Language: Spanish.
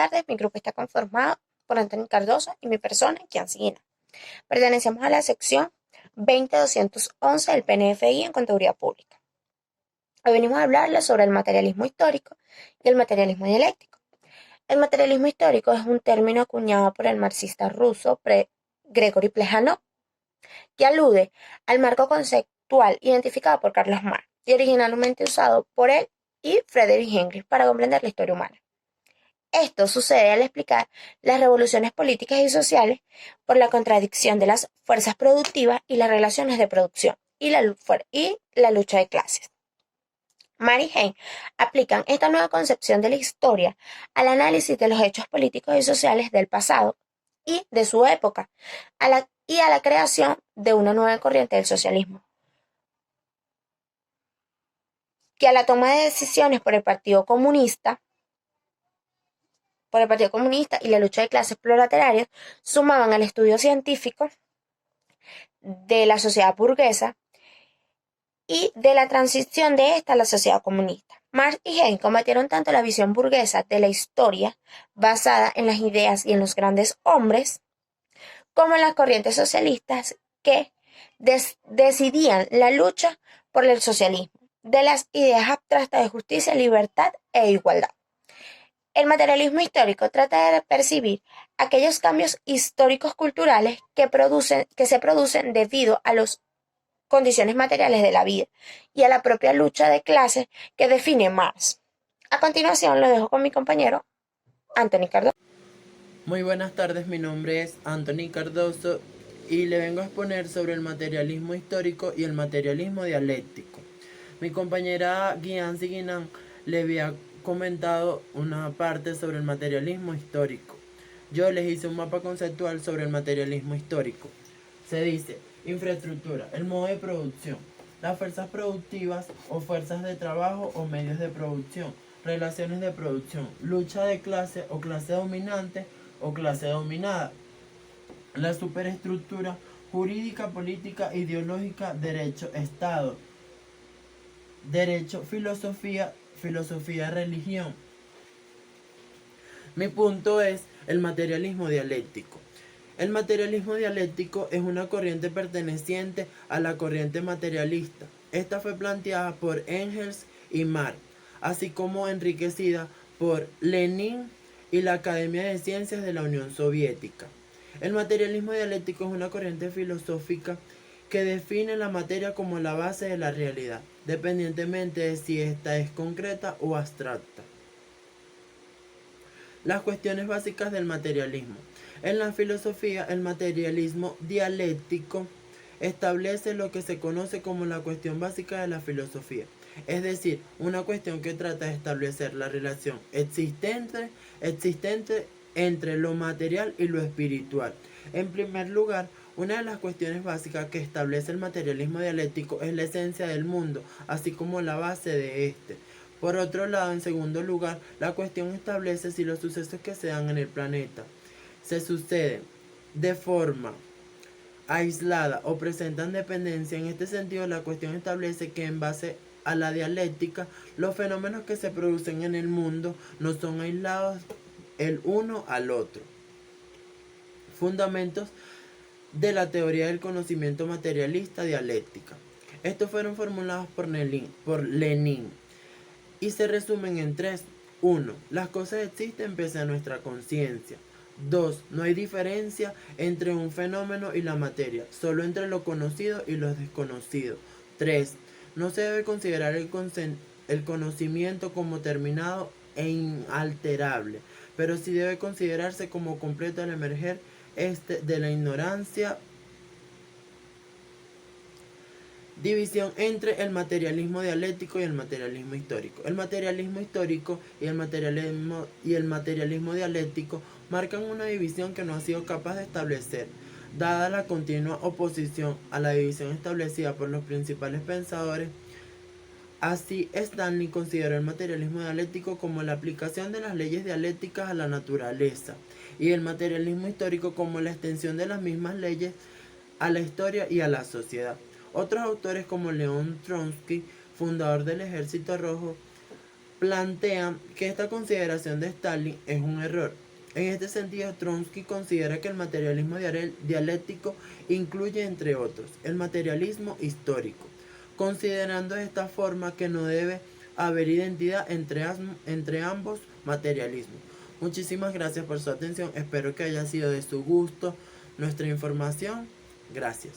tardes. Mi grupo está conformado por Antonio Cardoso y mi persona, Kian Siguina. Pertenecemos a la sección 20211 del PNFI en Contaduría Pública. Hoy venimos a hablarles sobre el materialismo histórico y el materialismo dialéctico. El materialismo histórico es un término acuñado por el marxista ruso Gregory Plejánov, que alude al marco conceptual identificado por Carlos Marx y originalmente usado por él y Friedrich Engels para comprender la historia humana. Esto sucede al explicar las revoluciones políticas y sociales por la contradicción de las fuerzas productivas y las relaciones de producción y la lucha de clases. Marx y Engels aplican esta nueva concepción de la historia al análisis de los hechos políticos y sociales del pasado y de su época, a la creación de una nueva corriente del socialismo, que a la toma de decisiones por el Partido Comunista y la lucha de clases proletarias sumaban al estudio científico de la sociedad burguesa y de la transición de esta a la sociedad comunista. Marx y Engels combatieron tanto la visión burguesa de la historia, basada en las ideas y en los grandes hombres, como en las corrientes socialistas que decidían la lucha por el socialismo, de las ideas abstractas de justicia, libertad e igualdad. El materialismo histórico trata de percibir aquellos cambios históricos culturales que se producen debido a las condiciones materiales de la vida y a la propia lucha de clases que define Marx. A continuación lo dejo con mi compañero Anthony Cardoso. Muy buenas tardes, mi nombre es Anthony Cardoso y le vengo a exponer sobre el materialismo histórico y el materialismo dialéctico. Mi compañera Kian Siguina le había comentado una parte sobre el materialismo histórico. Yo les hice un mapa conceptual sobre el materialismo histórico. Se dice: infraestructura, el modo de producción, las fuerzas productivas o fuerzas de trabajo o medios de producción, relaciones de producción, lucha de clase o clase dominante o clase dominada, la superestructura jurídica, política, ideológica, derecho, Estado, derecho, filosofía, religión. Mi punto es el materialismo dialéctico. El materialismo dialéctico es una corriente perteneciente a la corriente materialista. Esta fue planteada por Engels y Marx, así como enriquecida por Lenin y la Academia de Ciencias de la Unión Soviética. El materialismo dialéctico es una corriente filosófica que define la materia como la base de la realidad, dependientemente de si ésta es concreta o abstracta. Las cuestiones básicas del materialismo. En la filosofía, el materialismo dialéctico establece lo que se conoce como la cuestión básica de la filosofía, es decir, una cuestión que trata de establecer la relación existente entre lo material y lo espiritual. En primer lugar, una de las cuestiones básicas que establece el materialismo dialéctico es la esencia del mundo, así como la base de este. Por otro lado, en segundo lugar, la cuestión establece si los sucesos que se dan en el planeta se suceden de forma aislada o presentan dependencia. En este sentido, la cuestión establece que en base a la dialéctica, los fenómenos que se producen en el mundo no son aislados el uno al otro. Fundamentos de la teoría del conocimiento materialista dialéctica. Estos fueron formulados por Lenin y se resumen en tres. 1. Las cosas existen pese a nuestra conciencia. 2. No hay diferencia entre un fenómeno y la materia, solo entre lo conocido y lo desconocido. 3. No se debe considerar el conocimiento como terminado e inalterable, pero sí debe considerarse como completo al emerger de la ignorancia. División entre el materialismo dialéctico y el materialismo histórico. El materialismo histórico y el materialismo dialéctico marcan una división que no ha sido capaz de establecer, dada la continua oposición a la división establecida por los principales pensadores. Así, Stanley consideró el materialismo dialéctico como la aplicación de las leyes dialécticas a la naturaleza y el materialismo histórico como la extensión de las mismas leyes a la historia y a la sociedad. Otros autores como León Trotsky, fundador del Ejército Rojo, plantean que esta consideración de Stalin es un error. En este sentido, Trotsky considera que el materialismo dialéctico incluye, entre otros, el materialismo histórico, considerando de esta forma que no debe haber identidad entre ambos materialismos. Muchísimas gracias por su atención, espero que haya sido de su gusto nuestra información. Gracias.